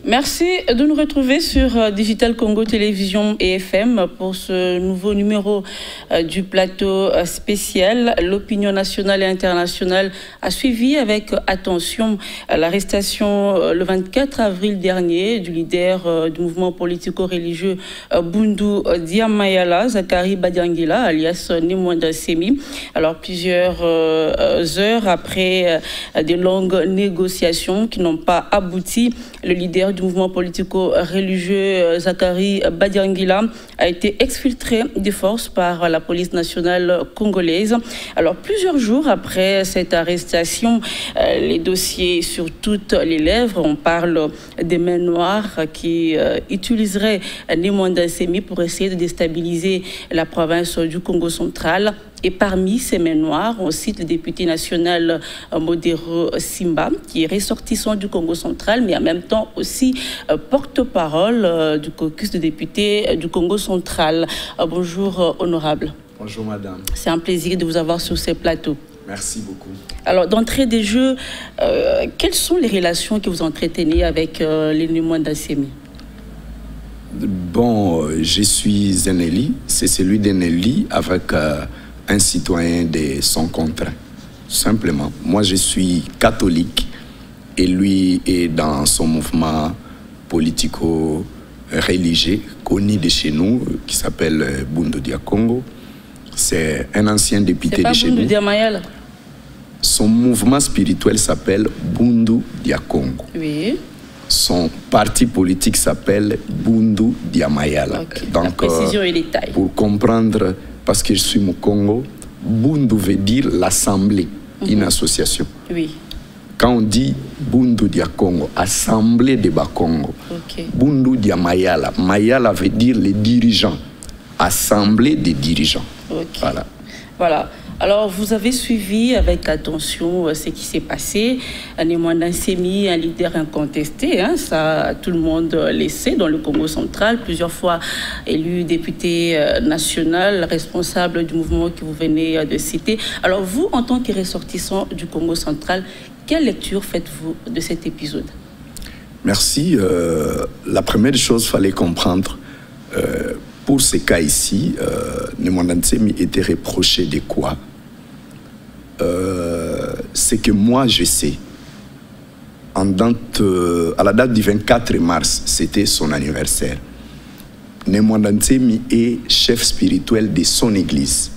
Merci de nous retrouver sur Digital Congo Télévision et FM pour ce nouveau numéro du plateau spécial. L'opinion nationale et internationale a suivi avec attention l'arrestation le 24 avril dernier du leader du mouvement politico-religieux Bundu Diamayala, Zakari Badiangila, alias Nimwanda Semi. Alors plusieurs heures après des longues négociations qui n'ont pas abouti, le leader du mouvement politico-religieux Zakari Badiangila a été exfiltré de force par la police nationale congolaise. Alors plusieurs jours après cette arrestation, les dossiers sur toutes les lèvres, on parle des mains noires qui utiliseraient Nimwanda Semi pour essayer de déstabiliser la province du Congo central. Et parmi ces mains noires, on cite le député national Modero Simba, qui est ressortissant du Congo central, mais en même temps aussi porte-parole du caucus de députés du Congo central. Bonjour, honorable. Bonjour, madame. C'est un plaisir de vous avoir sur ces plateaux. Merci beaucoup. Alors, d'entrée des jeux, quelles sont les relations que vous entretenez avec les Nimwanda Semi? Bon, je suis un élu, c'est celui d'un élu avec un citoyen de son contrat, simplement. Moi, je suis catholique et lui est dans son mouvement politico-religieux connu de chez nous, qui s'appelle Bundu Dia Congo. C'est un ancien député de chez nous. Son mouvement spirituel s'appelle Bundu Dia Congo. Oui. Son parti politique s'appelle Bundu Diamayala. Okay. Donc, la précision et les détails. Pour comprendre, parce que je suis au Congo, Bundu veut dire l'assemblée, une association. Oui. Quand on dit Bundu Dia Congo, assemblée de Bakongo, Bundu Diamayala, Mayala veut dire les dirigeants, assemblée des dirigeants. Voilà. Voilà. Alors, vous avez suivi avec attention ce qui s'est passé. Nimwanda Semi, un leader incontesté, hein, ça tout le monde le sait, dans le Congo central, plusieurs fois élu député national, responsable du mouvement que vous venez de citer. Alors, vous, en tant que ressortissant du Congo central, quelle lecture faites-vous de cet épisode? Merci. La première chose, il fallait comprendre, pour ce cas ici, Nimwanda Semi était reproché de quoi? C'est que moi je sais, à la date du 24 mars, c'était son anniversaire. Nimwanda Semi est chef spirituel de son église,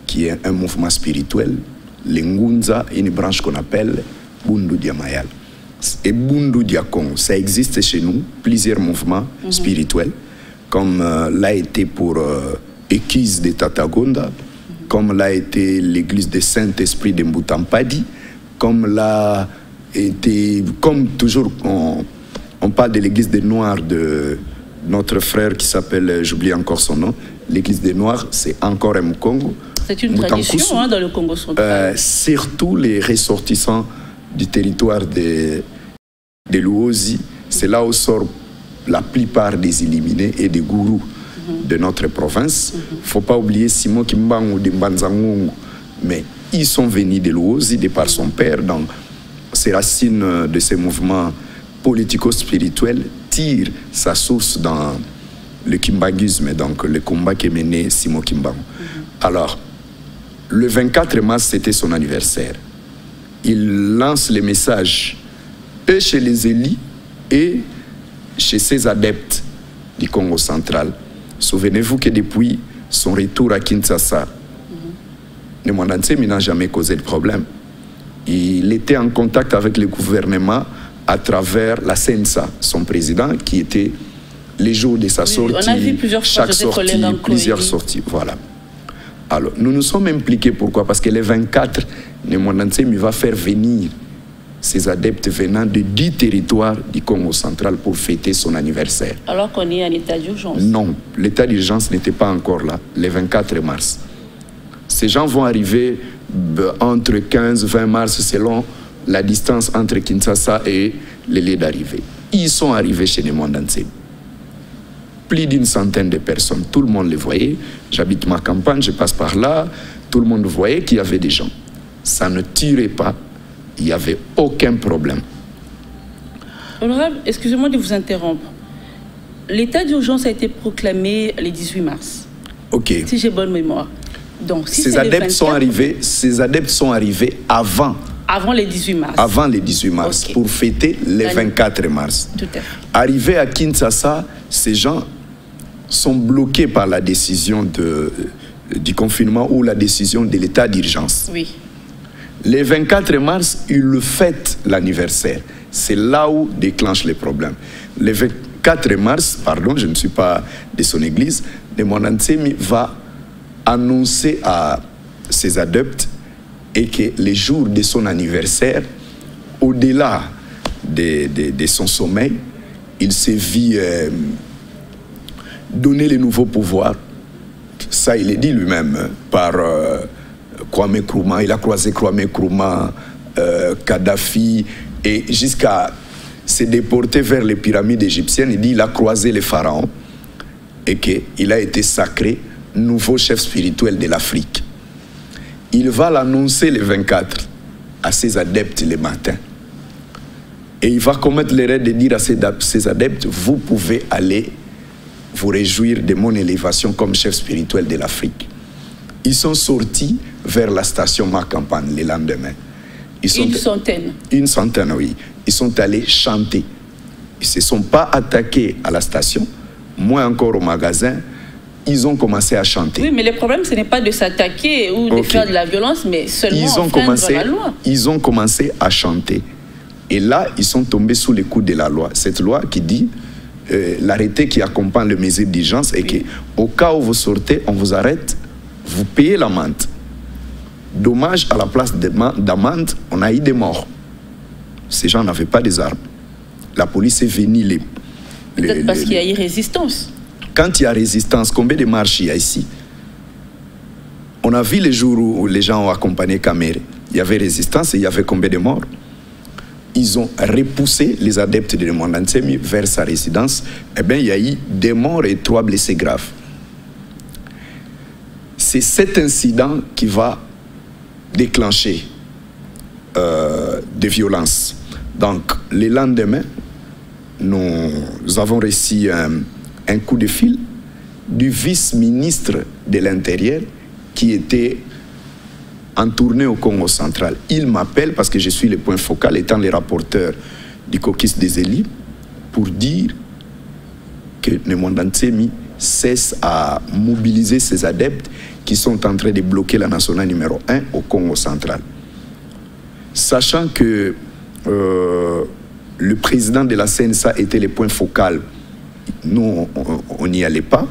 qui est un mouvement spirituel, l'Ngunza, une branche qu'on appelle Bundu Diamayala. Et Bundu Dia Congo, ça existe chez nous, plusieurs mouvements spirituels, comme l'a été pour Église de Tatagonda, comme l'a été l'église de Saint-Esprit de Mbutampadi, comme l'a été, comme toujours, on parle de l'église des Noirs de notre frère qui s'appelle, j'oublie encore son nom, l'église des Noirs, c'est encore un Congo. C'est une tradition hein, dans le Congo central. Surtout les ressortissants du territoire de Luozi, c'est là où sort la plupart des éliminés et des gourous de notre province. Il ne faut pas oublier Simon Kimbangu de Mbanzangungu, mais ils sont venus de Luozi, de par son père. Donc, ces racines de ces mouvements politico-spirituels tirent sa source dans le kimbanguisme, donc le combat qui est mené Simon Kimbangu. Alors, le 24 mars, c'était son anniversaire. Il lance les messages, et chez les élites et chez ses adeptes du Congo central. Souvenez-vous que depuis son retour à Kinshasa, Nimwanda Semi n'a jamais causé de problème. Il était en contact avec le gouvernement à travers la CNSA, son président, qui était les jours de sa sortie, on a vu chaque sortie, plusieurs sorties. Voilà. Alors, nous nous sommes impliqués, pourquoi? Parce que les 24, Nimwanda Semi va faire venir ses adeptes venant de 10 territoires du Congo central pour fêter son anniversaire. Alors qu'on est en état d'urgence? Non, l'état d'urgence n'était pas encore là, le 24 mars. Ces gens vont arriver entre 15 et 20 mars selon la distance entre Kinshasa et les lieux d'arrivée. Ils sont arrivés chez Nimwanda Semi. Plus d'une centaine de personnes, tout le monde les voyait. J'habite ma campagne, je passe par là, tout le monde voyait qu'il y avait des gens. Ça ne tirait pas. Il n'y avait aucun problème. Honorable, excusez-moi de vous interrompre. L'état d'urgence a été proclamé le 18 mars. Ok. Si j'ai bonne mémoire. Donc, si ces adeptes sont arrivés avant. Avant les 18 mars. Avant les 18 mars, okay, pour fêter les 24 mars. Tout à fait. Arrivés à Kinshasa, ces gens sont bloqués par la décision du confinement ou la décision de l'état d'urgence. Oui. Les 24 mars, ils le fêtent l'anniversaire. C'est là où déclenche les problèmes. Les 24 mars, pardon, je ne suis pas de son église, le Nemwanda Ntsemi va annoncer à ses adeptes et que les jours de son anniversaire, au-delà de son sommeil, il s'est vu donner les nouveaux pouvoirs. Ça, il est dit lui-même par Kwame Nkrumah. Il a croisé Kwame Nkrumah, Kadhafi, et jusqu'à se déporter vers les pyramides égyptiennes. Il dit qu'il a croisé les pharaons et qu'il a été sacré nouveau chef spirituel de l'Afrique. Il va l'annoncer le 24 à ses adeptes le matin. Et il va commettre l'erreur de dire à ses adeptes, vous pouvez aller vous réjouir de mon élévation comme chef spirituel de l'Afrique. Ils sont sortis vers la station Makampane le lendemain. Une centaine. Une centaine, oui. Ils sont allés chanter. Ils ne se sont pas attaqués à la station, moins encore au magasin. Ils ont commencé à chanter. Oui, mais le problème, ce n'est pas de s'attaquer ou de faire de la violence, mais seulement enfreindre la loi. Ils ont commencé à chanter. Et là, ils sont tombés sous les coups de la loi. Cette loi qui dit, l'arrêté qui accompagne le mesure d'urgence est qu'au cas où vous sortez, on vous arrête, vous payez l'amende. Dommage, à la place d'amende, on a eu des morts. Ces gens n'avaient pas des armes. La police est venue peut-être parce qu'il y a eu résistance. Quand il y a résistance, combien de marches il y a ici? On a vu les jours où les gens ont accompagné Kamere. Il y avait résistance et il y avait combien de morts? Ils ont repoussé les adeptes de Nemwanda Ntsemi vers sa résidence. Eh bien, il y a eu des morts et 3 blessés graves. C'est cet incident qui va déclencher des violences. Donc, le lendemain, nous avons reçu un coup de fil du vice-ministre de l'Intérieur qui était en tournée au Congo central. Il m'appelle parce que je suis le point focal, étant le rapporteur du caucus des élus, pour dire que Nemwanda Ntsemi cesse à mobiliser ses adeptes qui sont en train de bloquer la nationale numéro 1 au Congo central. Sachant que le président de la CNSA était le point focal, nous, on n'y allait pas.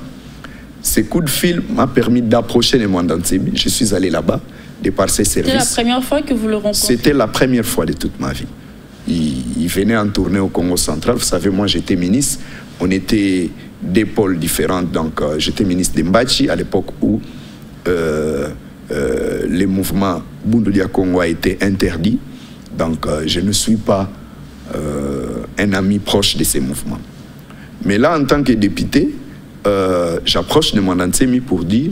Ce coup de fil m'a permis d'approcher Nemwanda Ntsemi. Je suis allé là-bas, de par ses services. C'était la première fois que vous le rencontrez? C'était la première fois de toute ma vie. Il venait en tournée au Congo central. Vous savez, moi, j'étais ministre. On était des pôles différents. Donc, j'étais ministre de Mbachi à l'époque où le mouvement Bundulia Congo a été interdit. Donc, je ne suis pas un ami proche de ces mouvements. Mais là, en tant que député, j'approche de Nemwanda Ntsemi pour dire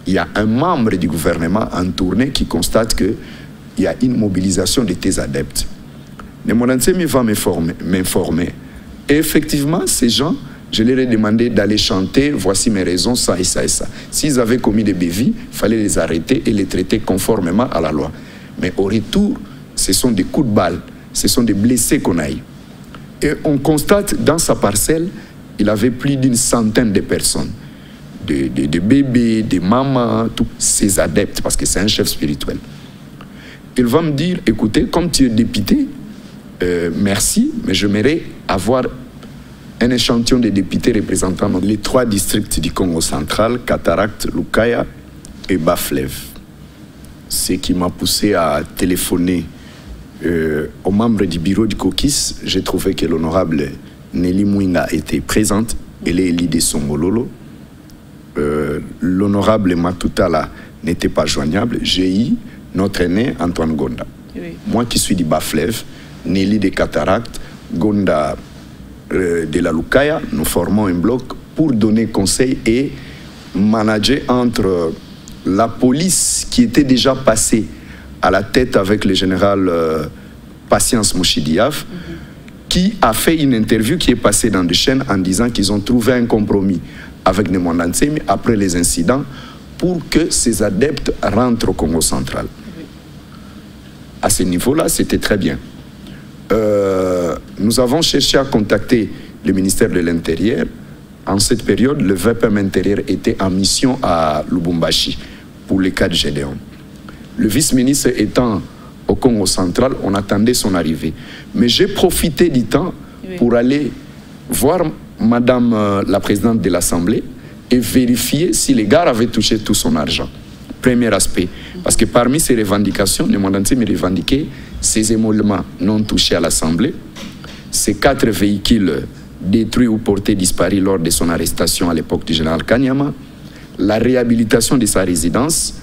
il y a un membre du gouvernement en tournée qui constate qu'il y a une mobilisation de tes adeptes. Nemwanda Ntsemi va m'informer. Et effectivement, ces gens, je leur ai demandé d'aller chanter, voici mes raisons, ça et ça et ça. S'ils avaient commis des bévies, il fallait les arrêter et les traiter conformément à la loi. Mais au retour, ce sont des coups de balle, ce sont des blessés qu'on a eu. Et on constate dans sa parcelle, il avait plus d'une centaine de personnes. Des bébés, des mamans, tous ses adeptes, parce que c'est un chef spirituel. Il va me dire, écoutez, comme tu es député, merci, mais j'aimerais avoir un échantillon de députés représentant les 3 districts du Congo central, Cataract, Lukaya et Bas-Fleuve. Ce qui m'a poussé à téléphoner aux membres du bureau du caucus. J'ai trouvé que l'honorable Nelly Mouinga était présente, elle est élue de Songololo. L'honorable Matutala n'était pas joignable. J'ai eu notre aîné Antoine Gonda. Oui. Moi qui suis du Bas-Fleuve, Nelly de Cataract, Gonda de la Lukaya, nous formons un bloc pour donner conseil et manager entre la police qui était déjà passée à la tête avec le général Patience Mouchidiaf, qui a fait une interview qui est passée dans des chaînes en disant qu'ils ont trouvé un compromis avec Nemwanda Ntsemi après les incidents pour que ces adeptes rentrent au Congo central. À ce niveau-là, c'était très bien. Nous avons cherché à contacter le ministère de l'Intérieur. En cette période, le VPM intérieur était en mission à Lubumbashi pour le cas de Gédéon. Le vice-ministre étant au Congo central, on attendait son arrivée. Mais j'ai profité du temps pour aller voir Madame la présidente de l'Assemblée et vérifier si les gars avaient touché tout son argent. Premier aspect. Parce que parmi ces revendications, Nemwanda Ntsemi revendiquait ces émoluments non touchés à l'Assemblée, ces 4 véhicules détruits ou portés disparus lors de son arrestation à l'époque du général Kanyama, la réhabilitation de sa résidence,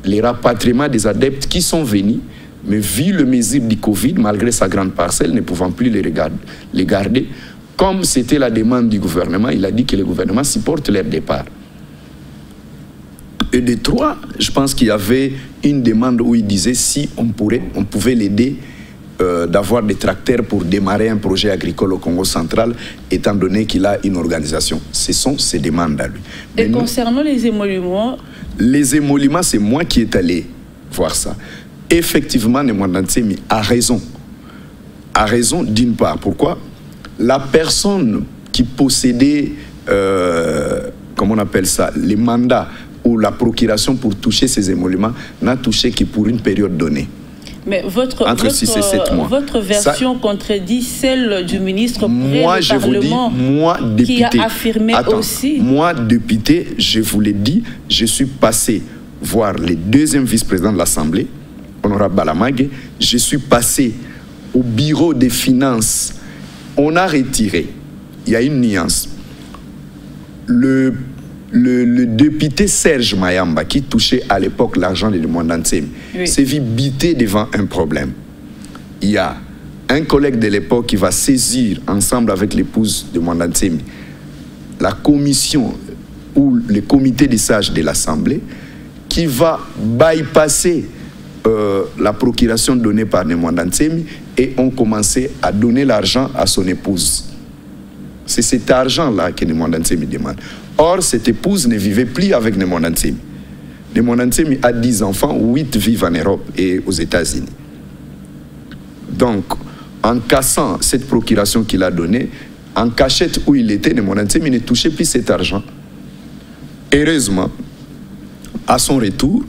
les rapatriements des adeptes qui sont venus, mais vu le mesure du Covid, malgré sa grande parcelle, ne pouvant plus les garder, comme c'était la demande du gouvernement, il a dit que le gouvernement supporte leur départ. Et de 3, je pense qu'il y avait une demande où il disait si on pouvait l'aider d'avoir des tracteurs pour démarrer un projet agricole au Congo central, étant donné qu'il a une organisation. Ce sont ses demandes à lui. Et mais concernant les émoluments? Les émoluments, c'est moi qui est allé voir ça. Effectivement, Nemwanda Ntsemi a raison. A raison d'une part. Pourquoi? La personne qui possédait, comment on appelle ça, les mandats ou la procuration pour toucher ces émoluments n'a touché que pour une période donnée. Mais votre version contredit celle du ministre moi, je vous dis, moi, député, qui a affirmé aussi. Moi, député, je vous l'ai dit, je suis passé voir le 2e vice-président de l'Assemblée, honorable Balamage, je suis passé au bureau des finances. On a retiré, il y a une nuance. Le député Serge Mayamba, qui touchait à l'époque l'argent de Nemwanda Ntsemi, s'est vu bité devant un problème. Il y a un collègue de l'époque qui va saisir, ensemble avec l'épouse de Nemwanda Ntsemi, la commission ou le comité des sages de l'Assemblée, qui va bypasser la procuration donnée par Nemwanda Ntsemi et ont commencé à donner l'argent à son épouse. C'est cet argent-là que Nemwanda Ntsemi demande. Or, cette épouse ne vivait plus avec Nemwanda Ntsemi. Nemwanda Ntsemi a 10 enfants, 8 vivent en Europe et aux États-Unis. Donc, en cassant cette procuration qu'il a donnée, en cachette où il était, Nemwanda Ntsemi ne touchait plus cet argent. Heureusement, à son retour,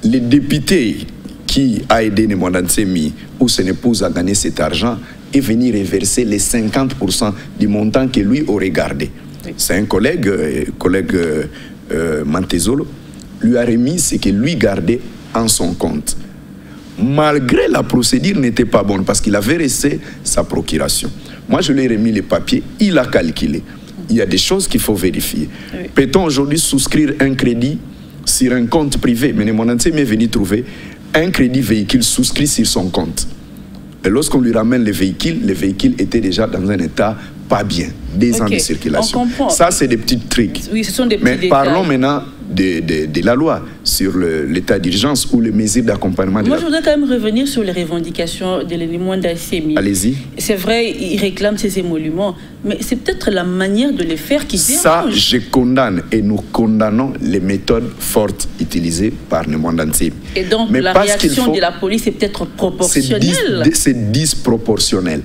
le député qui a aidé Nemwanda Ntsemi ou son épouse à gagner cet argent est venu reverser les 50% du montant que lui aurait gardé. C'est un collègue Mantezolo, lui a remis ce que lui gardait en son compte. Malgré la procédure n'était pas bonne parce qu'il avait resté sa procuration. Moi, je lui ai remis les papiers, il a calculé. Il y a des choses qu'il faut vérifier. Oui. Peut-on aujourd'hui souscrire un crédit sur un compte privé? Mais Nemwanda Ntsemi est venu trouver un crédit véhicule souscrit sur son compte. Et lorsqu'on lui ramène les véhicules étaient déjà dans un état pas bien, des ans de circulation. Ça, c'est des petits tricks. Oui, ce sont des petits Mais détails. parlons maintenant de la loi sur l'état d'urgence ou les mesures d'accompagnement. Moi, je voudrais quand même revenir sur les revendications de Nemwanda Ntsemi. Allez-y. C'est vrai, il réclame ces émoluments, mais c'est peut-être la manière de les faire qui dérange. Ça, je condamne et nous condamnons les méthodes fortes utilisées par Nemwanda Ntsemi. Et donc, mais la réaction de la police est peut-être proportionnelle. C'est disproportionnel.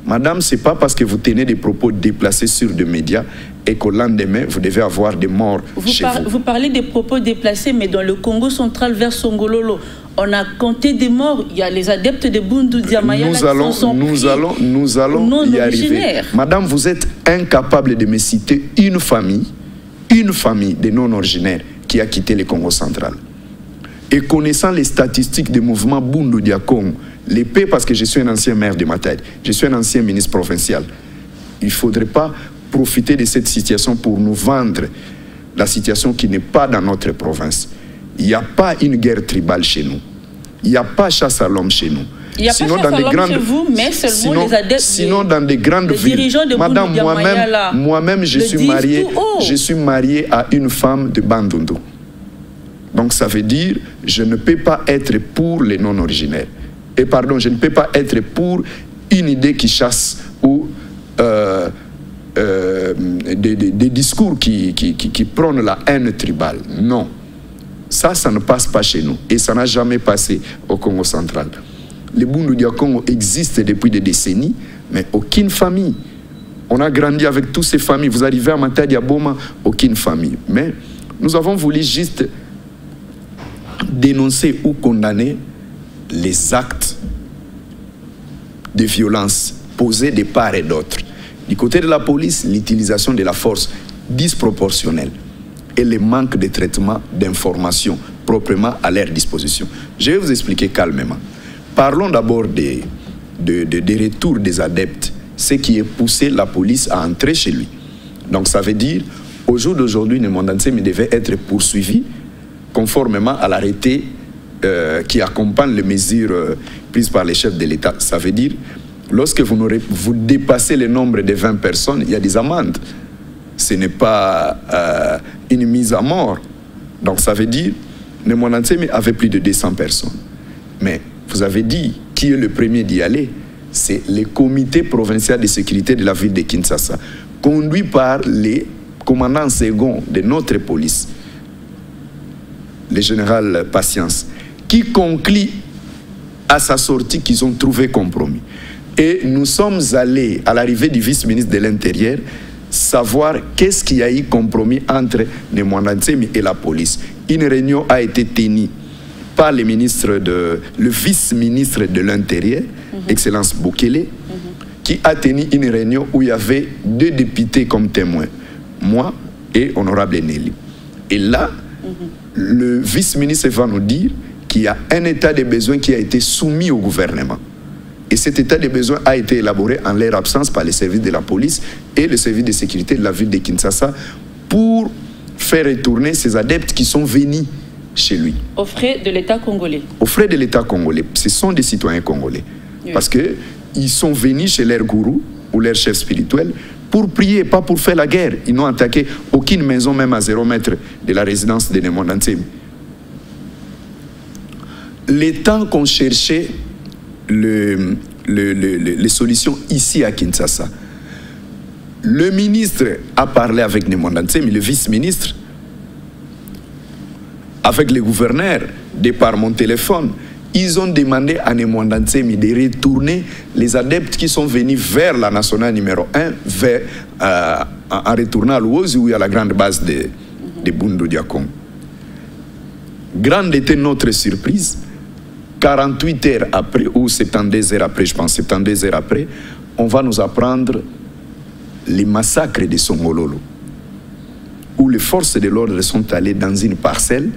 Madame, ce n'est pas parce que vous tenez des propos déplacés sur des médias et qu'au lendemain, vous devez avoir des morts chez vous. Vous parlez des propos déplacés, mais dans le Congo central vers Songololo, on a compté des morts. Il y a les adeptes de Bundu Diamaya nous allons y arriver. Madame, vous êtes incapable de me citer une famille de non-originaires qui a quitté le Congo central. Et connaissant les statistiques des mouvements Bundu Diakongo, l'épée, parce que je suis un ancien maire de Matadi, je suis un ancien ministre provincial. Il ne faudrait pas profiter de cette situation pour nous vendre la situation qui n'est pas dans notre province. Il n'y a pas une guerre tribale chez nous. Il n'y a pas chasse à l'homme chez nous. Il n'y a pas chasse à l'homme chez vous, mais seulement les adeptes, sinon dans des grandes villes. Madame, moi-même, je suis marié à une femme de Bandundu. Donc ça veut dire, je ne peux pas être pour les non-originaires. Et pardon, je ne peux pas être pour une idée qui chasse ou des discours qui prônent la haine tribale. Non. Ça ne passe pas chez nous. Et ça n'a jamais passé au Congo central. Les Bundu du Congo existent depuis des décennies, mais aucune famille. On a grandi avec toutes ces familles. Vous arrivez à Matadi, à Boma, aucune famille. Mais nous avons voulu juste dénoncer ou condamner les actes de violence posés de part et d'autre. Du côté de la police, l'utilisation de la force disproportionnelle et le manque de traitement d'informations proprement à leur disposition. Je vais vous expliquer calmement. Parlons d'abord des retours des adeptes, ce qui a poussé la police à entrer chez lui. Donc ça veut dire, au jour d'aujourd'hui, Nemwanda Ntsemi devait être poursuivi conformément à l'arrêté qui accompagne les mesures prises par les chefs de l'État. Ça veut dire, lorsque vous dépassez le nombre de 20 personnes, il y a des amendes. Ce n'est pas une mise à mort. Donc ça veut dire, Nemwanda Ntsemi avait plus de 200 personnes. Mais vous avez dit qui est le premier d'y aller. C'est le comité provincial de sécurité de la ville de Kinshasa, conduit par les commandants seconds de notre police, le général Patience, qui conclut à sa sortie qu'ils ont trouvé compromis. Et nous sommes allés, à l'arrivée du vice-ministre de l'Intérieur, savoir qu'est-ce qu'il y a eu compromis entre Nemwanda Ntsemi et la police. Une réunion a été tenue par le vice-ministre de l'Intérieur, Excellence Bokele, qui a tenu une réunion où il y avait 2 députés comme témoins, moi et Honorable Nelly. Et là, le vice-ministre va nous dire qu'il y a un état de besoin qui a été soumis au gouvernement. Et cet état de besoin a été élaboré en leur absence par les services de la police et le service de sécurité de la ville de Kinshasa pour faire retourner ces adeptes qui sont venus chez lui. Aux frais de l'État congolais. Aux frais de l'État congolais. Ce sont des citoyens congolais. Oui. Parce qu'ils sont venus chez leur gourou ou leur chef spirituel pour prier, pas pour faire la guerre. Ils n'ont attaqué aucune maison, même à 0 mètre de la résidence de Nemwanda Ntsemi. Les temps qu'on cherchait les solutions ici à Kinshasa, le ministre a parlé avec Nemwanda Ntsemi, le vice-ministre, avec le gouverneur, de par mon téléphone. Ils ont demandé à Nemwanda Ntsemi de retourner les adeptes qui sont venus vers la nationale numéro 1, en retournant à Luozi, où il y a la grande base de Bundu du Congo. Grande était notre surprise. 48 heures après, ou 72 heures après, je pense, 72 heures après, on va nous apprendre les massacres de Songololo, où les forces de l'ordre sont allées dans une parcelle,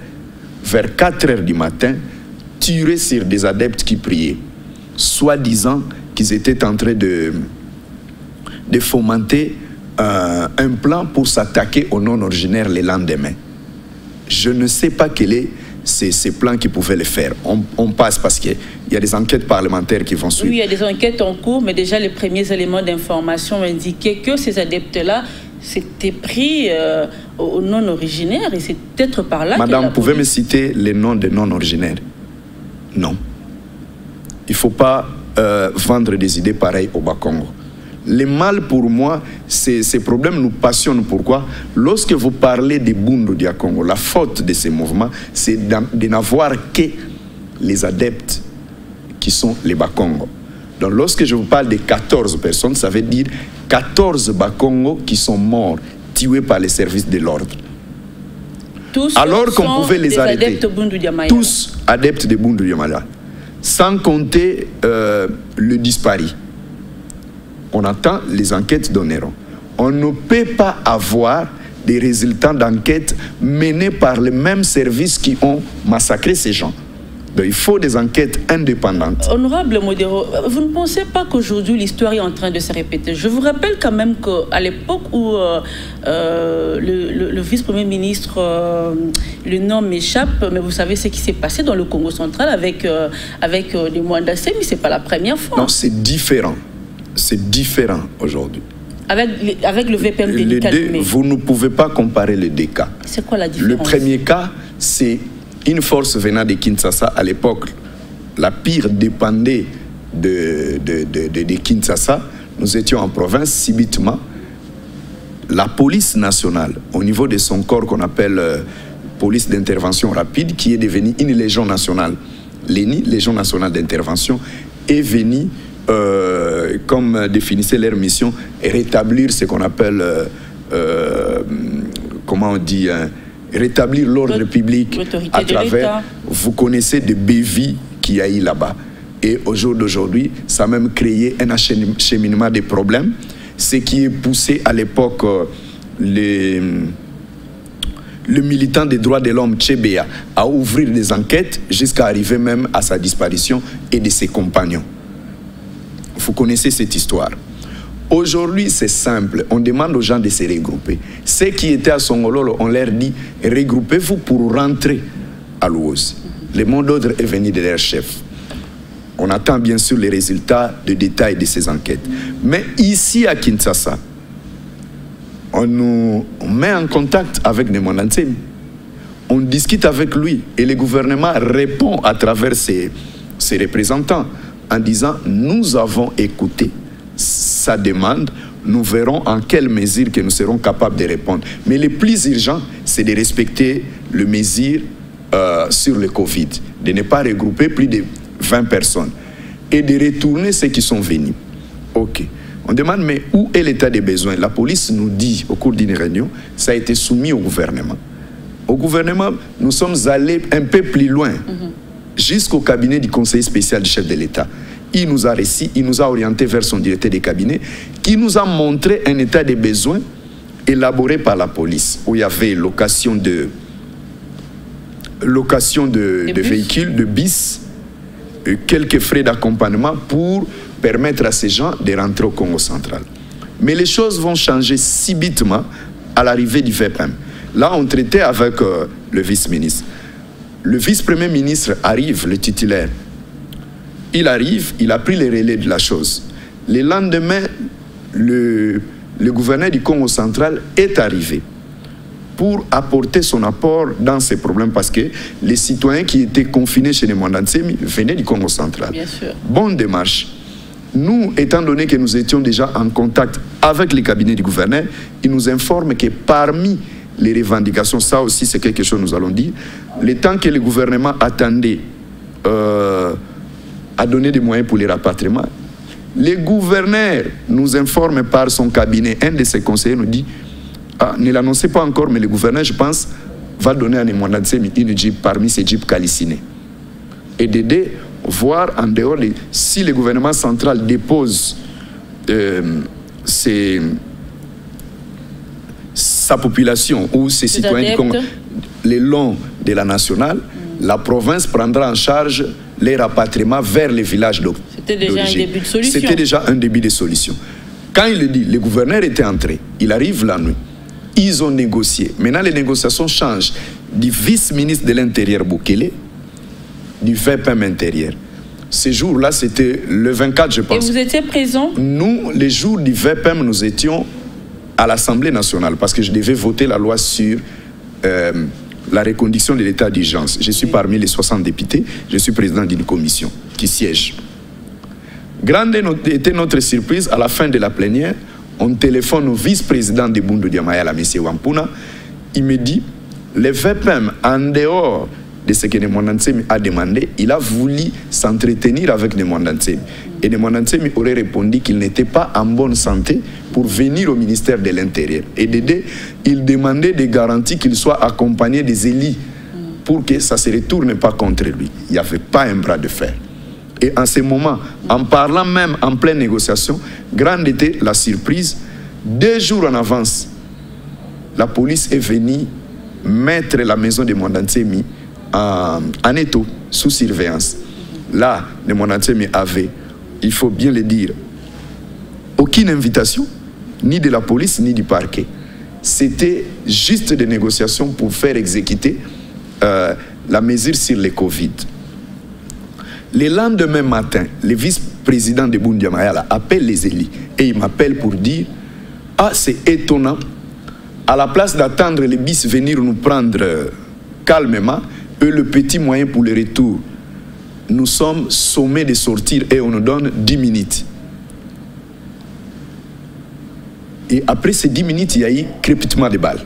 vers 4 heures du matin, tirer sur des adeptes qui priaient, soi-disant qu'ils étaient en train de fomenter un plan pour s'attaquer aux non-originaires le lendemain. Je ne sais pas quel est ces plans qui pouvaient le faire. On passe parce qu'il y a des enquêtes parlementaires qui vont suivre. Oui, il y a des enquêtes en cours, mais déjà les premiers éléments d'information indiquaient que ces adeptes-là s'étaient pris aux non-originaires et c'est peut-être par là. Madame, vous pouvez me citer les noms des non-originaires? Non. Il ne faut pas vendre des idées pareilles au Bas-Congo. Le mal pour moi, ces problèmes nous passionnent. Pourquoi? Lorsque vous parlez des Bundu du Congo, la faute de ces mouvements, c'est de n'avoir que les adeptes qui sont les Bas-Congo. Donc lorsque je vous parle de 14 personnes, ça veut dire 14 Bas-Congo qui sont morts, tués par les services de l'ordre. Alors qu'on pouvait les arrêter. Tous adeptes de Bundu Diamala. Sans compter le disparu. On attend, les enquêtes donneront. On ne peut pas avoir des résultats d'enquête menés par les mêmes services qui ont massacré ces gens. Donc, il faut des enquêtes indépendantes. Honorable Modero, vous ne pensez pas qu'aujourd'hui l'histoire est en train de se répéter? Je vous rappelle quand même qu'à l'époque où le vice-premier ministre, le nom m'échappe, mais vous savez ce qui s'est passé dans le Congo central avec Nemwanda Ntsemi, ce n'est pas la première fois. Non, c'est différent. C'est différent aujourd'hui. Avec le VPM de vous ne pouvez pas comparer les deux cas. C'est quoi la différence? Le premier cas, c'est une force venant de Kinshasa à l'époque. La pire dépendait de Kinshasa. nous étions en province, subitement, la police nationale, au niveau de son corps qu'on appelle police d'intervention rapide, qui est devenue une légion nationale, l'ENI, Légion nationale d'intervention, est venue, comme définissait leur mission, rétablir ce qu'on appelle, comment on dit, rétablir l'ordre public à travers, vous connaissez de bévies qu'il y a eu là-bas. Et au jour d'aujourd'hui, ça a même créé un acheminement de problèmes, ce qui est poussé à l'époque le militant des droits de l'homme Tchébéa à ouvrir des enquêtes jusqu'à arriver même à sa disparition et de ses compagnons. Vous connaissez cette histoire. Aujourd'hui, c'est simple. On demande aux gens de se regrouper. Ceux qui étaient à Songololo, on leur dit « Regroupez-vous pour rentrer à Luozi ». Le mot d'ordre est venu de leur chef. On attend bien sûr les résultats de détail de ces enquêtes. Mais ici à Kinshasa, on nous met en contact avec Ndemwanda Ntsemi. On discute avec lui et le gouvernement répond à travers ses représentants en disant « Nous avons écouté sa demande, nous verrons en quelle mesure que nous serons capables de répondre. Mais le plus urgent, c'est de respecter les mesures sur le Covid, de ne pas regrouper plus de 20 personnes et de retourner ceux qui sont venus. Ok. On demande, mais où est l'état des besoins? La police nous dit, au cours d'une réunion, ça a été soumis au gouvernement. Au gouvernement, nous sommes allés un peu plus loin, jusqu'au cabinet du conseiller spécial du chef de l'État. Il nous a réussi, il nous a orienté vers son directeur de cabinet, qui nous a montré un état des besoins élaboré par la police, où il y avait location de véhicules, de bis, quelques frais d'accompagnement pour permettre à ces gens de rentrer au Congo central. Mais les choses vont changer subitement à l'arrivée du VPM. Là, on traitait avec le vice-ministre. Le vice-premier ministre arrive, le titulaire. Il arrive, il a pris les relais de la chose. Le lendemain, le gouverneur du Congo central est arrivé pour apporter son apport dans ces problèmes parce que les citoyens qui étaient confinés chez Ndemwanda Ntsemi venaient du Congo central. Bien sûr. Bonne démarche. Nous, étant donné que nous étions déjà en contact avec les cabinets du gouverneur, il nous informe que parmi les revendications, ça aussi c'est quelque chose que nous allons dire, le temps que le gouvernement attendait à donner des moyens pour les rapatriements, le gouverneur nous informe par son cabinet, un de ses conseillers nous dit, ne l'annoncez pas encore, mais le gouverneur, je pense, va donner à Ndemwanda Ntsemi une jeep parmi ces jeeps calicinés. Et d'aider, voir en dehors, si le gouvernement central dépose sa population ou ses citoyens du Congo le long de la nationale, la province prendra en charge les rapatriements vers les villages d'origine. C'était déjà un début de solution. C'était déjà un début de solution. Quand il le dit, le gouverneur était entré, il arrive la nuit. Ils ont négocié. Maintenant, les négociations changent du vice-ministre de l'Intérieur, Bukele, du VPM intérieur. Ce jour-là, c'était le 24, je pense. Et vous étiez présent? Nous, les jours du VPM, nous étions à l'Assemblée nationale parce que je devais voter la loi sur la reconduction de l'état d'urgence. Je suis parmi les 60 députés, je suis président d'une commission qui siège. Grande était notre surprise, à la fin de la plénière, on téléphone au vice-président de Bundu Diamayala, M. Wampuna. Il me dit, le VPM, en dehors de ce que Ndemwanda Ntsemi a demandé, il a voulu s'entretenir avec Ndemwanda Ntsemi. Et Ndemwanda Ntsemi aurait répondu qu'il n'était pas en bonne santé pour venir au ministère de l'Intérieur. Et d'aider, il demandait des garanties qu'il soit accompagné des élus pour que ça ne se retourne pas contre lui. Il n'y avait pas un bras de fer. Et en ce moment, en parlant même en pleine négociation, grande était la surprise. 2 jours en avance, la police est venue mettre la maison de Ndemwanda Ntsemi en étau, sous surveillance. Là, Ndemwanda Ntsemi avait, il faut bien le dire, aucune invitation, ni de la police, ni du parquet. C'était juste des négociations pour faire exécuter la mesure sur le Covid. Le lendemain matin, le vice-président de Bundu Diamayala appelle les élus et il m'appelle pour dire « Ah, c'est étonnant, à la place d'attendre les bis venir nous prendre calmement, eux, le petit moyen pour le retour, nous sommes sommés de sortir et on nous donne 10 minutes. » Et après ces 10 minutes, il y a eu crépitement de balles.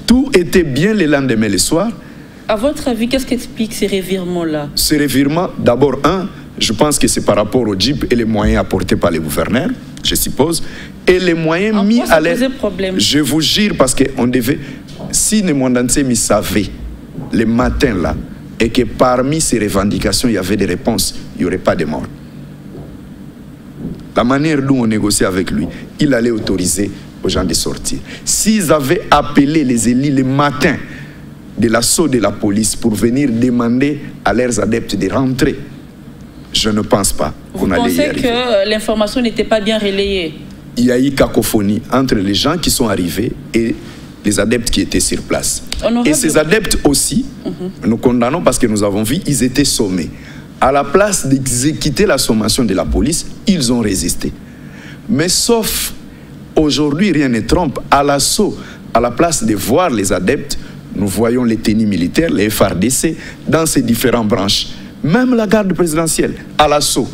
Tout était bien le lendemain, le soir. À votre avis, qu'est-ce qui explique ces revirements-là? Ces revirements, d'abord, je pense que c'est par rapport au Jeep et les moyens apportés par les gouverneurs, je suppose, et les moyens mis à l'aise. Je vous jure, parce qu'on devait... Si Nemwanda Nsemi savait, les matins là, et que parmi ces revendications, il y avait des réponses, il n'y aurait pas de morts. La manière dont on négociait avec lui, il allait autoriser aux gens de sortir. S'ils avaient appelé les élus le matin de l'assaut de la police pour venir demander à leurs adeptes de rentrer, je ne pense pas qu'on allait y arriver. Vous pensez que l'information n'était pas bien relayée? Il y a eu cacophonie entre les gens qui sont arrivés et les adeptes qui étaient sur place. Et ces adeptes aussi, nous condamnons parce que nous avons vu, ils étaient sommés. À la place d'exécuter la sommation de la police, ils ont résisté. Mais sauf aujourd'hui, rien ne trompe. À l'assaut, à la place de voir les adeptes, nous voyons les tenues militaires, les FARDC, dans ces différentes branches. Même la garde présidentielle, à l'assaut.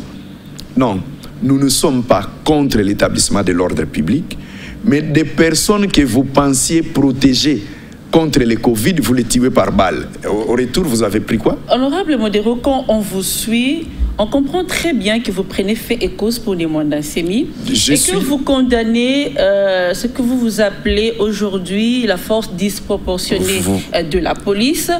Non, nous ne sommes pas contre l'établissement de l'ordre public, mais des personnes que vous pensiez protéger contre le Covid, vous les tuez par balle. Au retour, vous avez pris quoi? Honorable Modero, quand on vous suit, on comprend très bien que vous prenez fait et cause pour Nemwanda Nsemi et que vous condamnez ce que vous appelez aujourd'hui la force disproportionnée de la police.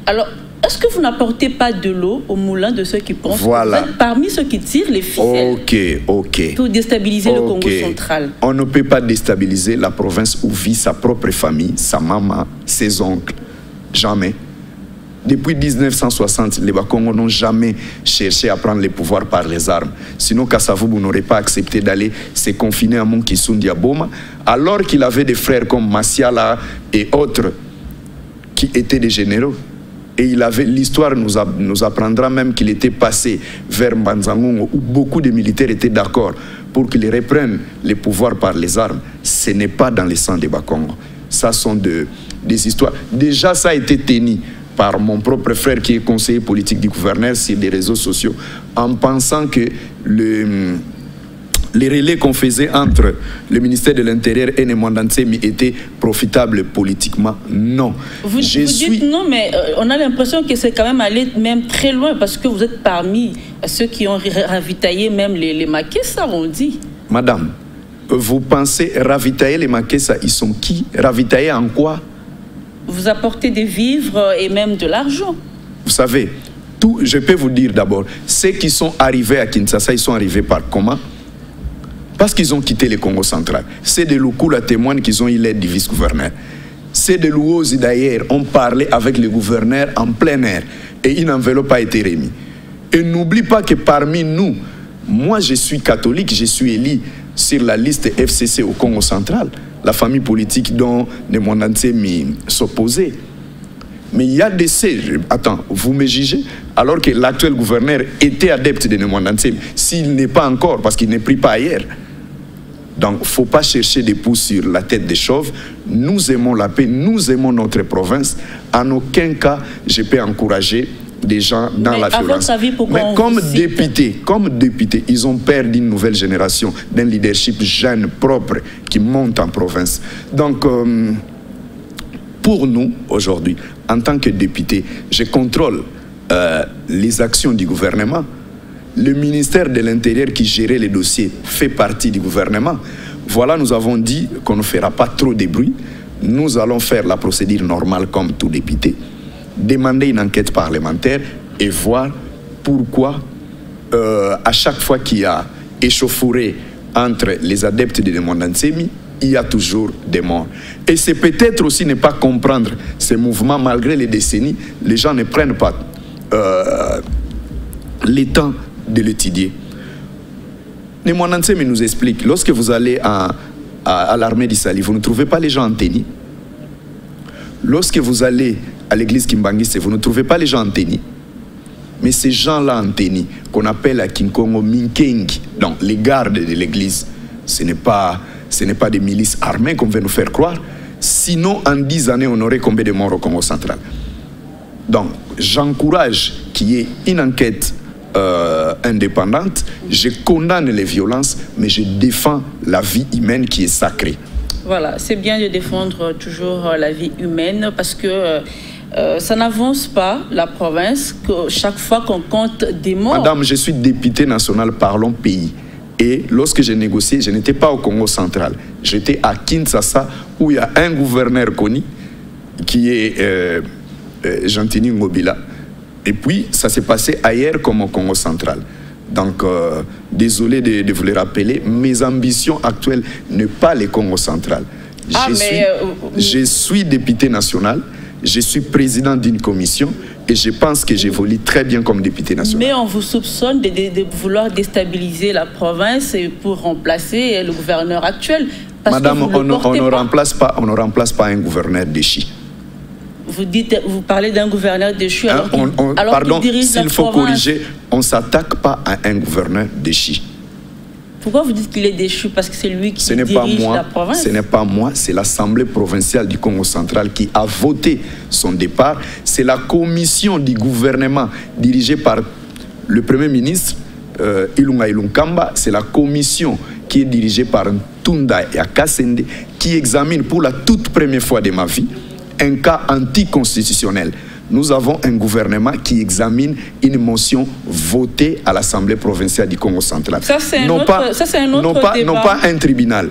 Alors, est-ce que vous n'apportez pas de l'eau au moulin de ceux qui pensent que vous êtes parmi ceux qui tirent les ficelles pour déstabiliser le Congo central? On ne peut pas déstabiliser la province où vit sa propre famille, sa maman, ses oncles. Jamais. Depuis 1960, les Bakongos n'ont jamais cherché à prendre le pouvoir par les armes. Sinon, Kasavubu n'aurait pas accepté d'aller se confiner à Monkissundi à Boma, alors qu'il avait des frères comme Masiala et autres qui étaient des généraux. Et l'histoire nous apprendra même qu'il était passé vers Mbanzangongo où beaucoup de militaires étaient d'accord pour qu'ils reprennent les pouvoirs par les armes. Ce n'est pas dans le sang des Bakongo. Ça sont des histoires. Déjà, ça a été tenu par mon propre frère qui est conseiller politique du gouverneur sur les réseaux sociaux en pensant que les relais qu'on faisait entre le ministère de l'Intérieur et Nemwanda Nsemi étaient profitables politiquement. Non. Vous dites non, mais on a l'impression que c'est quand même allé même très loin parce que vous êtes parmi ceux qui ont ravitaillé même les Makessa, on dit. Madame, vous pensez ravitailler les Makessa, ils sont qui? Ravitailler en quoi? Vous apportez des vivres et même de l'argent. Vous savez, je peux vous dire d'abord, ceux qui sont arrivés à Kinshasa, ils sont arrivés par comment? Parce qu'ils ont quitté le Congo central. C'est de Lukula témoigne qu'ils ont eu l'aide du vice-gouverneur. C'est de Luozi d'ailleurs ont parlé avec le gouverneur en plein air et une enveloppe a été remise. Et n'oublie pas que parmi nous, moi je suis catholique, je suis élu sur la liste FCC au Congo central, la famille politique dont Nemwanda Nsemi s'opposait. Mais il y a des attends, vous me jugez alors que l'actuel gouverneur était adepte de Nemwanda Nsemi, s'il n'est pas encore, parce qu'il n'est pris pas ailleurs. Donc, il ne faut pas chercher des pouces sur la tête des chauves. Nous aimons la paix, nous aimons notre province. En aucun cas, je peux encourager des gens dans la violence. Mais comme député, ils ont perdu une nouvelle génération d'un leadership jeune, propre, qui monte en province. Donc, pour nous, aujourd'hui, en tant que député, je contrôle les actions du gouvernement. Le ministère de l'Intérieur qui gérait les dossiers fait partie du gouvernement. Voilà, nous avons dit qu'on ne fera pas trop de bruit. Nous allons faire la procédure normale comme tout député, demander une enquête parlementaire et voir pourquoi à chaque fois qu'il y a échauffourée entre les adeptes de Nemwanda Nsemi, il y a toujours des morts. Et c'est peut-être aussi ne pas comprendre ces mouvements malgré les décennies. Les gens ne prennent pas le temps de l'étudier. Nemwanda Nsemi nous explique, lorsque vous allez à l'armée d'Issali, vous ne trouvez pas les gens en tenue. Lorsque vous allez à l'église Kimbangiste, vous ne trouvez pas les gens en tenue. Mais ces gens-là en tenue, qu'on appelle à Kinkongo Minkengi, donc les gardes de l'église, ce n'est pas des milices armées qu'on veut nous faire croire. Sinon, en 10 années, on aurait combien de morts au Congo central? Donc, j'encourage qu'il y ait une enquête indépendante. Je condamne les violences, mais je défends la vie humaine qui est sacrée. Voilà, c'est bien de défendre toujours la vie humaine parce que ça n'avance pas, la province, que chaque fois qu'on compte des morts. Madame, je suis député national Parlons Pays. Et lorsque j'ai négocié, je n'étais pas au Congo central. J'étais à Kinshasa, où il y a un gouverneur connu, qui est Gentini Ngobila. Et puis, ça s'est passé ailleurs comme au Congo central. Donc, désolé de vous le rappeler, mes ambitions actuelles ne pas le Congo central. Je suis député national, je suis président d'une commission et je pense que j'évolue très bien comme député national. Mais on vous soupçonne de vouloir déstabiliser la province pour remplacer le gouverneur actuel. Madame, on ne remplace pas un gouverneur déchu. Vous parlez d'un gouverneur déchu alors pardon, s'il faut corriger, on ne s'attaque pas à un gouverneur déchu. Pourquoi vous dites qu'il est déchu? Parce que c'est lui qui dirige la province. Ce n'est pas moi, c'est l'Assemblée provinciale du Congo central qui a voté son départ. C'est la commission du gouvernement dirigée par le Premier ministre, Ilunga Ilunkamba. C'est la commission qui est dirigée par Ntunda et Akasende qui examine pour la toute première fois de ma vie un cas anticonstitutionnel. Nous avons un gouvernement qui examine une motion votée à l'Assemblée provinciale du Congo central. Ça, c'est un autre débat. Non pas un tribunal.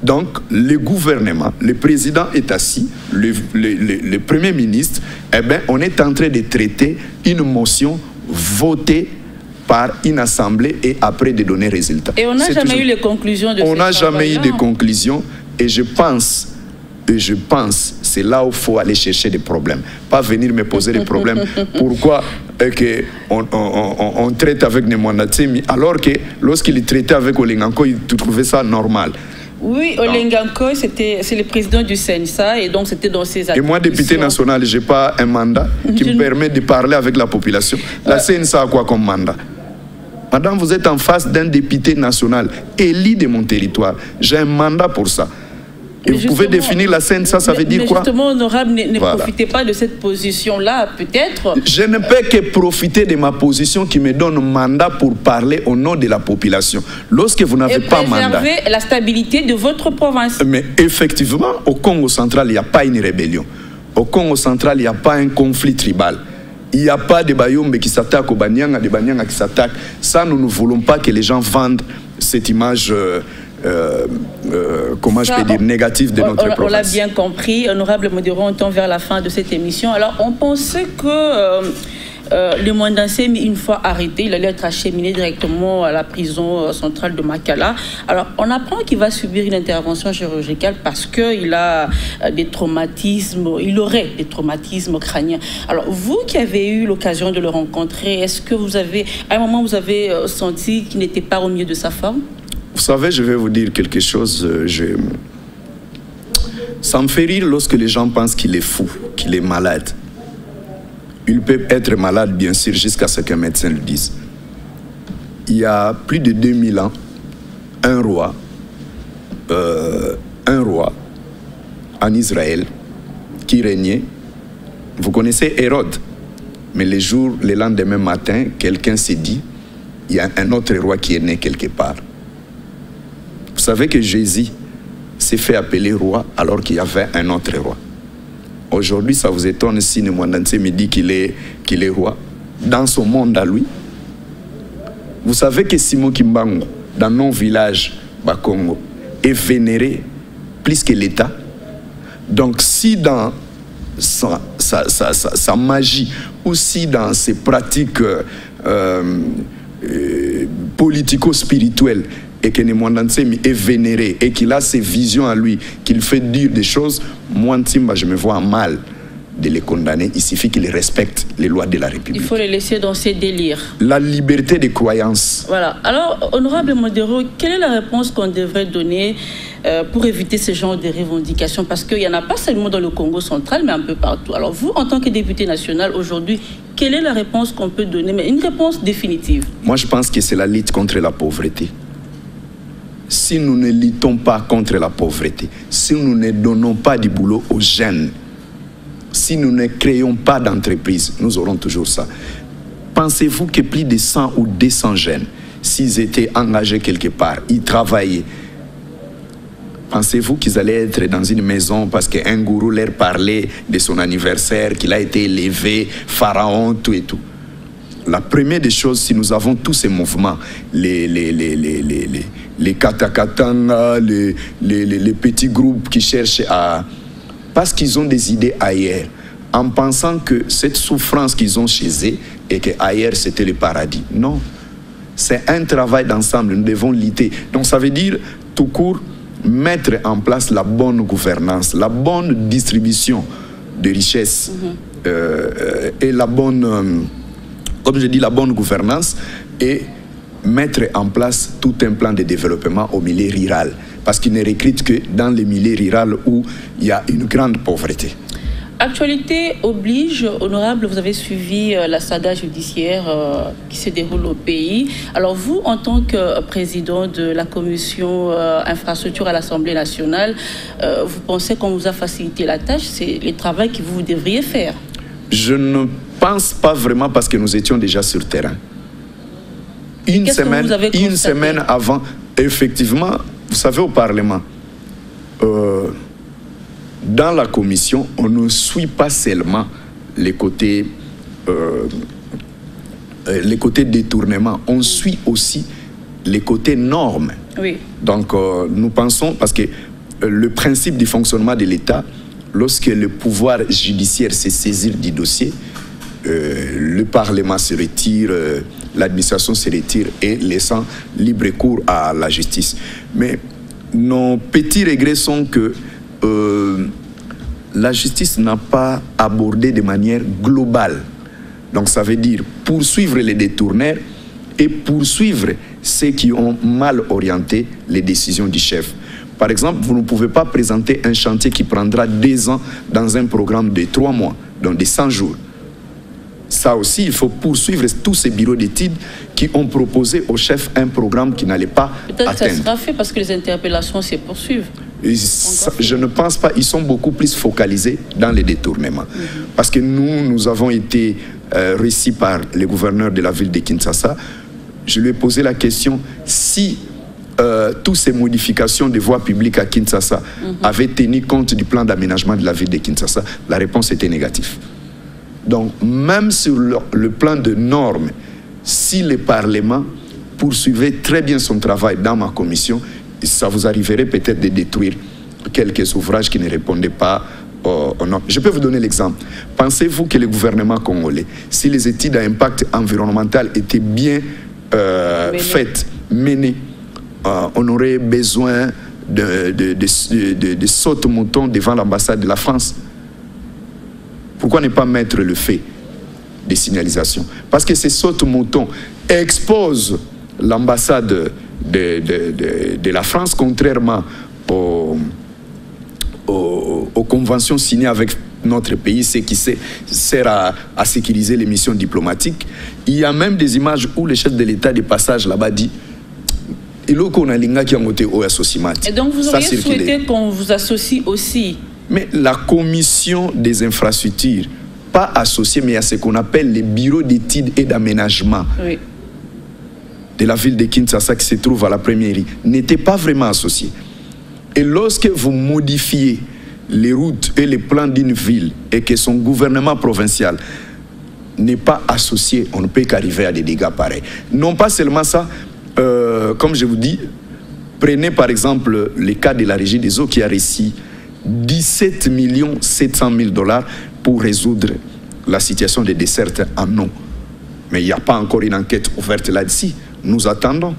Donc, le gouvernement, le président est assis, le Premier ministre, eh bien, on est en train de traiter une motion votée par une assemblée et après de donner résultat. Et on n'a jamais eu les conclusions de On n'a jamais eu de conclusions et je pense, c'est là où il faut aller chercher des problèmes. Pas venir me poser des problèmes. Pourquoi on traite avec Nemwandatsemi alors que lorsqu'il traitait avec Olenganko, il trouvait ça normal. Oui, Olenganko, c'est le président du CNSA et donc c'était dans ses attributions. Et moi, député national, je n'ai pas un mandat qui me permet de parler avec la population. La CNSA a quoi comme mandat? Madame, vous êtes en face d'un député national élu de mon territoire. J'ai un mandat pour ça. Et vous pouvez définir la scène, ça veut dire quoi? Justement, honorable, ne profitez pas de cette position-là, peut-être. Je ne peux que profiter de ma position qui me donne mandat pour parler au nom de la population. Lorsque vous n'avez pas mandat... préserver la stabilité de votre province. Mais effectivement, au Congo central, il n'y a pas une rébellion. Au Congo central, il n'y a pas un conflit tribal. Il n'y a pas de Bayombe qui s'attaquent au Banyanga, des Banyanga qui s'attaquent. Ça, nous ne voulons pas que les gens vendent cette image... comment je peux dire, négative de notre province. On l'a bien compris. Honorable Modéro, on tend vers la fin de cette émission. Alors, on pensait que le Mwandansemi, une fois arrêté, il allait être acheminé directement à la prison centrale de Makala. Alors, on apprend qu'il va subir une intervention chirurgicale parce qu'il a des traumatismes, il aurait des traumatismes crâniens. Alors, vous qui avez eu l'occasion de le rencontrer, est-ce que vous avez, à un moment, vous avez senti qu'il n'était pas au mieux de sa forme? Vous savez, je vais vous dire quelque chose. Ça me fait rire lorsque les gens pensent qu'il est fou, qu'il est malade. Il peut être malade, bien sûr, jusqu'à ce qu'un médecin le dise. Il y a plus de 2000 ans, un roi en Israël qui régnait. Vous connaissez Hérode. Mais le lendemain matin, quelqu'un s'est dit, il y a un autre roi qui est né quelque part. Vous savez que Jésus s'est fait appeler roi alors qu'il y avait un autre roi. Aujourd'hui, ça vous étonne si Nemwandansemi me dit qu'il est roi dans son monde à lui. Vous savez que Simon Kimbangu, dans nos villages Bakongo, est vénéré plus que l'État. Donc si dans sa magie, aussi dans ses pratiques politico-spirituelles, et que Nemwandansemi est vénéré et qu'il a ses visions à lui, qu'il fait dire des choses, moi, je me vois mal de les condamner. Il suffit qu'il respecte les lois de la République. Il faut les laisser dans ses délires. La liberté de croyance. Voilà. Alors, honorable Modéro, quelle est la réponse qu'on devrait donner pour éviter ce genre de revendications? Parce qu'il n'y en a pas seulement dans le Congo central, mais un peu partout. Alors, vous, en tant que député national, aujourd'hui, quelle est la réponse qu'on peut donner? Mais une réponse définitive. Moi, je pense que c'est la lutte contre la pauvreté. Si nous ne luttons pas contre la pauvreté, si nous ne donnons pas du boulot aux jeunes, si nous ne créons pas d'entreprise, nous aurons toujours ça. pensez-vous que plus de 100 ou 200 jeunes, s'ils étaient engagés quelque part, ils travaillaient, pensez-vous qu'ils allaient être dans une maison parce qu'un gourou leur parlait de son anniversaire, qu'il a été élevé, pharaon, tout et tout? La première des choses, si nous avons tous ces mouvements, les katakatanga, les petits groupes qui cherchent à... Parce qu'ils ont des idées ailleurs, en pensant que cette souffrance qu'ils ont chez eux et qu'ailleurs c'était le paradis. Non, c'est un travail d'ensemble, nous devons lutter. Donc ça veut dire, tout court, mettre en place la bonne gouvernance, la bonne distribution de richesses et la bonne, comme je dis, la bonne gouvernance et mettre en place tout un plan de développement au milieu rural. Parce qu'il ne recrute que dans les milieux ruraux où il y a une grande pauvreté. Actualité oblige, honorable, vous avez suivi la saga judiciaire qui se déroule au pays. Alors vous, en tant que président de la commission infrastructure à l'Assemblée nationale, vous pensez qu'on vous a facilité la tâche? C'est le travail que vous devriez faire? Je ne pense pas vraiment parce que nous étions déjà sur le terrain. Une semaine avant, effectivement, vous savez, au Parlement, dans la commission, on ne suit pas seulement les côtés détournement, on suit aussi les côtés normes. Oui. Donc, nous pensons, parce que le principe du fonctionnement de l'État, lorsque le pouvoir judiciaire se saisit du dossier, le Parlement se retire, l'administration se retire et laissant libre cours à la justice. Mais nos petits regrets sont que la justice n'a pas abordé de manière globale. Donc ça veut dire poursuivre les détourneurs et poursuivre ceux qui ont mal orienté les décisions du chef. Par exemple, vous ne pouvez pas présenter un chantier qui prendra 2 ans dans un programme de 3 mois, donc de 100 jours. Ça aussi, il faut poursuivre tous ces bureaux d'études qui ont proposé au chef un programme qui n'allait pas atteindre. Peut-être que ça sera fait parce que les interpellations se poursuivent. Je ne pense pas. Ils sont beaucoup plus focalisés dans les détournements. Parce que nous avons été reçus par le gouverneur de la ville de Kinshasa. Je lui ai posé la question si toutes ces modifications des voies publiques à Kinshasa avaient tenu compte du plan d'aménagement de la ville de Kinshasa. La réponse était négative. Donc, même sur le plan de normes, si le Parlement poursuivait très bien son travail dans ma commission, ça vous arriverait peut-être de détruire quelques ouvrages qui ne répondaient pas aux normes. Je peux vous donner l'exemple. Pensez-vous que le gouvernement congolais, si les études à impact environnemental étaient bien faites, menées, on aurait besoin de saute-mouton devant l'ambassade de la France? Pourquoi ne pas mettre le fait des signalisations? Parce que ces saute-moutons exposent l'ambassade de la France, contrairement aux conventions signées avec notre pays, ce qui sert à sécuriser les missions diplomatiques. Il y a même des images où le chef de l'État de passage là-bas dit « Et donc vous auriez souhaité qu'on vous associe aussi? Mais la commission des infrastructures, pas associée, mais à ce qu'on appelle les bureaux d'études et d'aménagement de la ville de Kinshasa qui se trouve à la première rue, n'était pas vraiment associée. Et lorsque vous modifiez les routes et les plans d'une ville et que son gouvernement provincial n'est pas associé, on ne peut qu'arriver à des dégâts pareils. Non pas seulement ça, comme je vous dis, prenez par exemple le cas de la Régie des eaux qui a reçu 17 700 000 $ pour résoudre la situation des dessertes en eau. Mais il n'y a pas encore une enquête ouverte là-dessus. Nous attendons.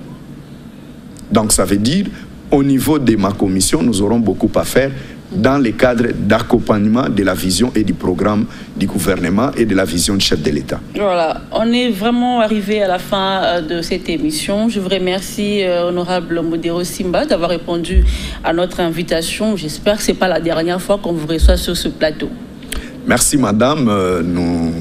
Donc ça veut dire, au niveau de ma commission, nous aurons beaucoup à faire dans le cadre d'accompagnement de la vision et du programme du gouvernement et de la vision du chef de l'État. Voilà, on est vraiment arrivé à la fin de cette émission. Je vous remercie, honorable Modero Simba, d'avoir répondu à notre invitation. J'espère que ce n'est pas la dernière fois qu'on vous reçoit sur ce plateau. Merci, madame. Nous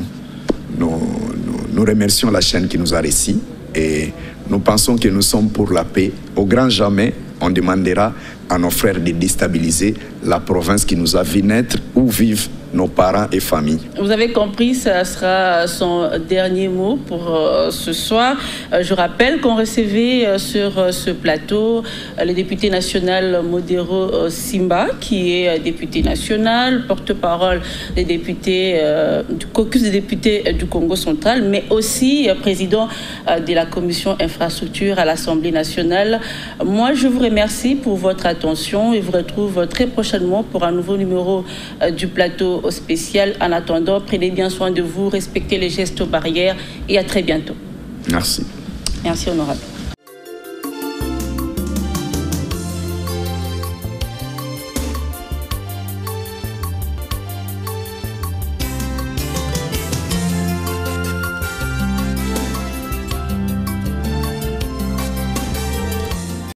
remercions la chaîne qui nous a reçus et nous pensons que nous sommes pour la paix. Au grand jamais, on demandera à nos frères de déstabiliser la province qui nous a vu naître où vivent nos parents et familles. Vous avez compris, ça sera son dernier mot pour ce soir. Je rappelle qu'on recevait sur ce plateau le député national Modero Simba, qui est député national, porte-parole des députés du caucus des députés du Congo central, mais aussi président de la commission infrastructure à l'Assemblée nationale. Moi, je vous remercie pour votre attention et vous retrouve très prochainement pour un nouveau numéro du plateau spécial. En attendant, prenez bien soin de vous, respectez les gestes barrières et à très bientôt. Merci. Merci, honorable.